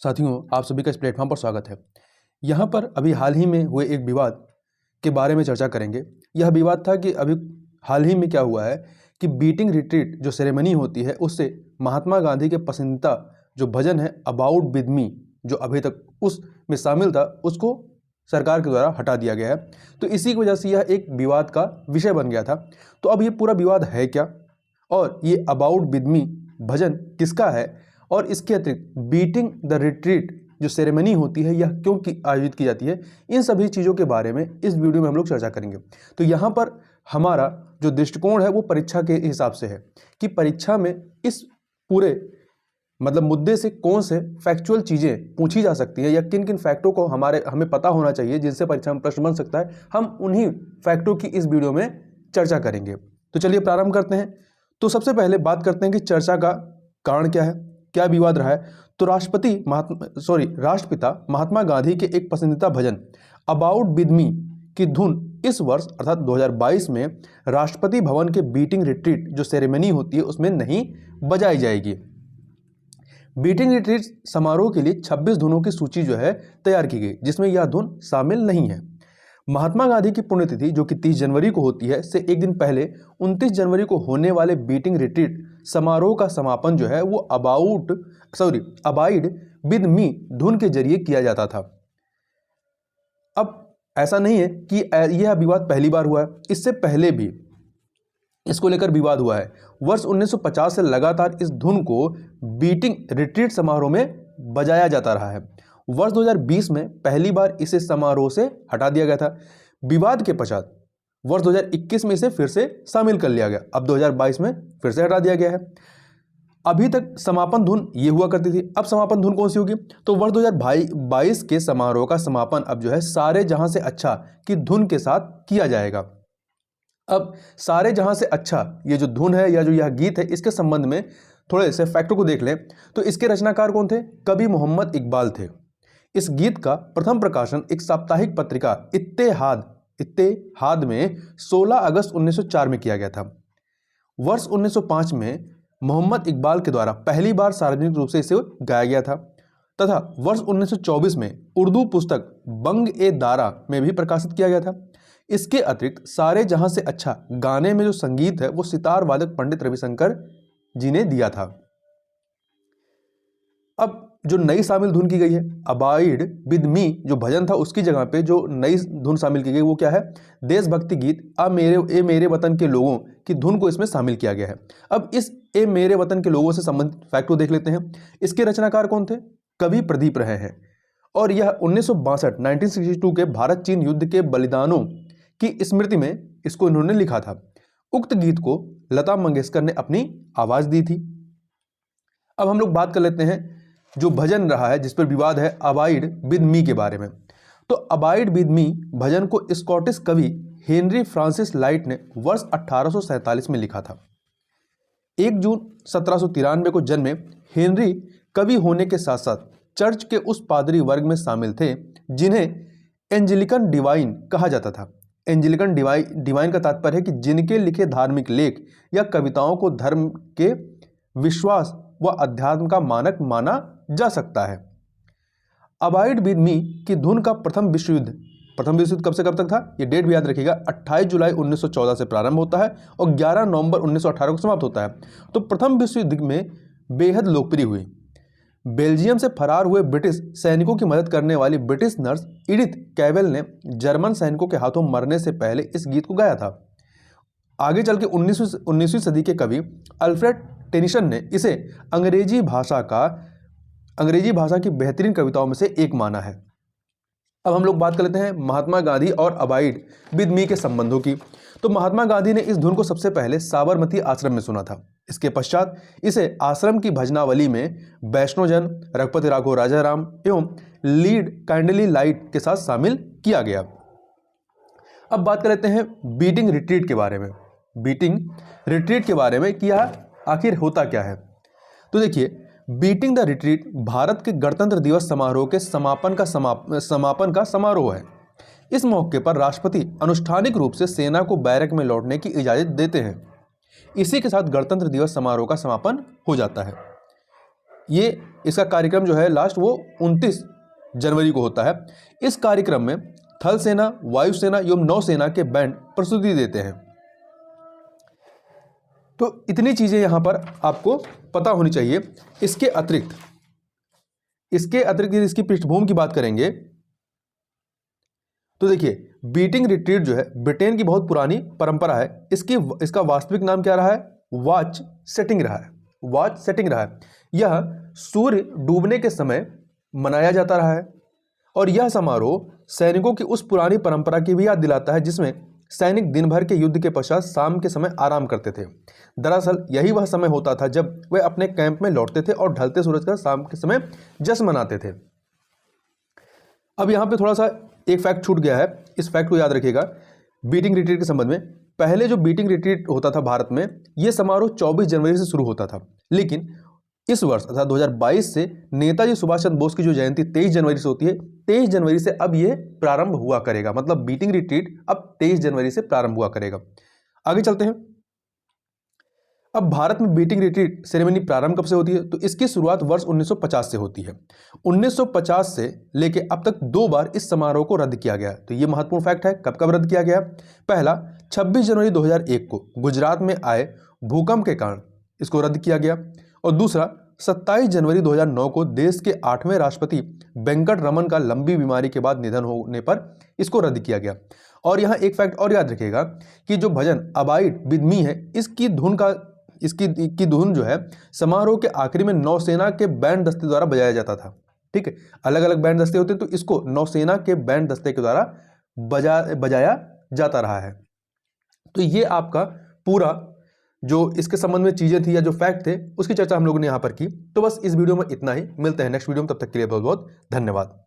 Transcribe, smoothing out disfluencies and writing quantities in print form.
साथियों, आप सभी का इस प्लेटफॉर्म पर स्वागत है। यहाँ पर अभी हाल ही में हुए एक विवाद के बारे में चर्चा करेंगे। यह विवाद था कि अभी हाल ही में क्या हुआ है कि बीटिंग रिट्रीट जो सेरेमनी होती है उससे महात्मा गांधी के पसंदीदा जो भजन है अबाउट विद मी, जो अभी तक उसमें शामिल था, उसको सरकार के द्वारा हटा दिया गया है। तो इसी की वजह से यह एक विवाद का विषय बन गया था। तो अब ये पूरा विवाद है क्या, और ये अबाउट विद मी भजन किसका है, और इसके अतिरिक्त बीटिंग द रिट्रीट जो सेरेमनी होती है यह क्यों आयोजित की जाती है, इन सभी चीज़ों के बारे में इस वीडियो में हम लोग चर्चा करेंगे। तो यहाँ पर हमारा जो दृष्टिकोण है वो परीक्षा के हिसाब से है कि परीक्षा में इस पूरे मुद्दे से कौन से फैक्चुअल चीज़ें पूछी जा सकती हैं या किन किन फैक्टों को हमें पता होना चाहिए जिनसे परीक्षा में प्रश्न बन सकता है। हम उन्हीं फैक्टों की इस वीडियो में चर्चा करेंगे। तो चलिए प्रारंभ करते हैं। तो सबसे पहले बात करते हैं कि चर्चा का कारण क्या है, क्या विवाद रहा है। तो राष्ट्रपिता महात्मा गांधी के एक पसंदीदा भजन अबाउट विद मी की धुन इस वर्ष अर्थात 2022 में राष्ट्रपति भवन के बीटिंग रिट्रीट जो सेरेमनी होती है उसमें नहीं बजाई जाएगी। बीटिंग रिट्रीट समारोह के लिए 26 धुनों की सूची जो है तैयार की गई, जिसमें यह धुन शामिल नहीं है। महात्मा गांधी की पुण्यतिथि जो कि 30 जनवरी को होती है से एक दिन पहले 29 जनवरी को होने वाले बीटिंग रिट्रीट समारोह का समापन जो है वो अबाइड विद मी धुन के जरिए किया जाता था। अब ऐसा नहीं है कि यह विवाद पहली बार हुआ है, इससे पहले भी इसको लेकर विवाद हुआ है। वर्ष 1950 से लगातार इस धुन को बीटिंग रिट्रीट समारोह में बजाया जाता रहा है। वर्ष 2020 में पहली बार इसे समारोह से हटा दिया गया था। विवाद के पश्चात वर्ष 2021 में इसे फिर से शामिल कर लिया गया। अब 2022 में फिर से हटा दिया गया है। अभी तक समापन धुन ये हुआ करती थी, अब समापन धुन कौन सी होगी? तो वर्ष 2022 के समारोह का समापन अब जो है सारे जहां से अच्छा की धुन के साथ किया जाएगा। अब सारे जहां से अच्छा ये जो धुन है या जो यह गीत है, इसके संबंध में थोड़े से फैक्टों को देख लें। तो इसके रचनाकार कौन थे? कवि मोहम्मद इकबाल थे। इस गीत का प्रथम प्रकाशन एक साप्ताहिक पत्रिका इत्तेहाद में 16 अगस्त 1904 में किया गया था। वर्ष 1905 में मोहम्मद इकबाल के द्वारा पहली बार सार्वजनिक रूप से इसे गाया गया था तथा वर्ष 1924 में उर्दू पुस्तक बंग-ए-दारा में भी प्रकाशित किया गया था। इसके अतिरिक्त सारे जहां से अच्छा गाने में जो संगीत है वो सितार वादक पंडित रविशंकर जी ने दिया था। अब जो नई शामिल धुन की गई है अबाइड विद मी जो भजन था उसकी जगह पे जो नई धुन शामिल की गई वो क्या है? देशभक्ति गीत ए मेरे वतन के लोगों की धुन को इसमें शामिल किया गया है। अब इस ए मेरे वतन के लोगों से संबंधित फैक्ट को देख लेते हैं। इसके रचनाकार कौन थे? कवि प्रदीप राय हैं और यह 1962 के भारत चीन युद्ध के बलिदानों की स्मृति में इसको इन्होंने लिखा था। उक्त गीत को लता मंगेशकर ने अपनी आवाज दी थी। अब हम लोग बात कर लेते हैं जो भजन रहा है जिस पर विवाद है अबाइड विद मी के बारे में। तो अबाइड विद मी भजन को स्कॉटिश कवि हेनरी फ्रांसिस लाइट ने वर्ष 1847 में लिखा था। 1 जून 1793 को जन्मे हेनरी कवि होने के साथ साथ चर्च के उस पादरी वर्ग में शामिल थे जिन्हें एंजेलिकन डिवाइन कहा जाता था। एंजेलिकन डिवाइन का तात्पर्य है कि जिनके लिखे धार्मिक लेख या कविताओं को धर्म के विश्वास व अध्यात्म का मानक माना जा सकता है। अबाइड विद मी की धुन का प्रथम विश्व युद्ध कब से कब तक था? ये डेट भी याद रखिएगा। 28 जुलाई 1914 से प्रारंभ होता है और 11 नवंबर 1918 को समाप्त होता है। तो प्रथम विश्व युद्ध में बेहद लोकप्रिय हुई। बेल्जियम से फरार हुए ब्रिटिश सैनिकों की मदद करने वाली ब्रिटिश नर्स एडिथ कैवेल ने जर्मन सैनिकों के हाथों मरने से पहले इस गीत को गाया था। आगे चल के 19वीं सदी के कवि अल्फ्रेड टेनिसन ने इसे अंग्रेजी भाषा की बेहतरीन कविताओं में से एक माना है। अब हम लोग बात कर लेते हैं महात्मा गांधी और अबाइड विद मी के संबंधों की। तो महात्मा गांधी ने इस धुन को सबसे पहले साबरमती आश्रम में सुना था। इसके पश्चात इसे आश्रम की भजनावली में वैष्णोजन, रघुपति राघव राजाराम एवं लीड कैंडली लाइट के साथ शामिल किया गया। अब बात कर लेते हैं बीटिंग रिट्रीट के बारे में। बीटिंग रिट्रीट के बारे में कि यह आखिर होता क्या है? तो देखिए, बीटिंग द रिट्रीट भारत के गणतंत्र दिवस समारोह के समापन का समारोह है। इस मौके पर राष्ट्रपति अनुष्ठानिक रूप से सेना को बैरक में लौटने की इजाजत देते हैं। इसी के साथ गणतंत्र दिवस समारोह का समापन हो जाता है। ये इसका कार्यक्रम जो है लास्ट वो 29 जनवरी को होता है। इस कार्यक्रम में थल सेना, वायुसेना एवं नौसेना के बैंड प्रस्तुति देते हैं। तो इतनी चीजें यहां पर आपको पता होनी चाहिए। इसके अतिरिक्त इसकी पृष्ठभूमि की बात करेंगे तो देखिए, बीटिंग रिट्रीट जो है ब्रिटेन की बहुत पुरानी परंपरा है। इसका वास्तविक नाम क्या रहा है? वॉच सेटिंग रहा है। वॉच सेटिंग रहा है। यह सूर्य डूबने के समय मनाया जाता रहा है और यह समारोह सैनिकों की उस पुरानी परंपरा की भी याद दिलाता है जिसमें सैनिक दिन भर के युद्ध के पश्चात शाम के समय आराम करते थे। दरअसल यही वह समय होता था जब वे अपने कैंप में लौटते थे और ढलते सूरज का शाम के समय जश्न मनाते थे। अब यहाँ पे थोड़ा सा एक फैक्ट छूट गया है, इस फैक्ट को याद रखिएगा। बीटिंग रिट्रीट के संबंध में, पहले जो बीटिंग रिट्रीट होता था भारत में, यह समारोह 24 जनवरी से शुरू होता था, लेकिन इस वर्ष अर्थात 2022 से नेताजी सुभाष चंद्र बोस की जो जयंती 23 जनवरी से होती है, 23 जनवरी से अब यह प्रारंभ हुआ करेगा। मतलब बीटिंग रिट्रीट अब 23 जनवरी से प्रारंभ हुआ करेगा। आगे चलते हैं। अब भारत में बीटिंग रिट्रीट सेरेमनी प्रारंभ कब से होती है? तो इसकी शुरुआत वर्ष 1950 से होती है। 1950 से लेके अब तक 2 बार इस समारोह को रद्द किया गया। तो ये महत्वपूर्ण फैक्ट है। कब कब रद्द किया गया? पहला 26 जनवरी 2001 को गुजरात में आए भूकंप के कारण इसको रद्द किया गया, और दूसरा 27 जनवरी 2009 को देश के 8वें राष्ट्रपति वेंकट रमन का लंबी बीमारी के बाद निधन होने पर इसको रद्द किया गया। और यहाँ एक फैक्ट और याद रखिएगा कि जो भजन अबाइड विद मी है, इसकी धुन जो है समारोह के आखिरी में नौसेना के बैंड दस्ते द्वारा बजाया जाता था। ठीक है, अलग अलग बैंड दस्ते होते हैं, तो इसको नौसेना के बैंड दस्ते के द्वारा बजाया जाता रहा है। तो ये आपका पूरा जो इसके संबंध में चीजें थी या जो फैक्ट थे उसकी चर्चा हम लोगों ने यहां पर की। तो बस इस वीडियो में इतना ही। मिलते हैं नेक्स्ट वीडियो में, तब तक के लिए बहुत बहुत धन्यवाद।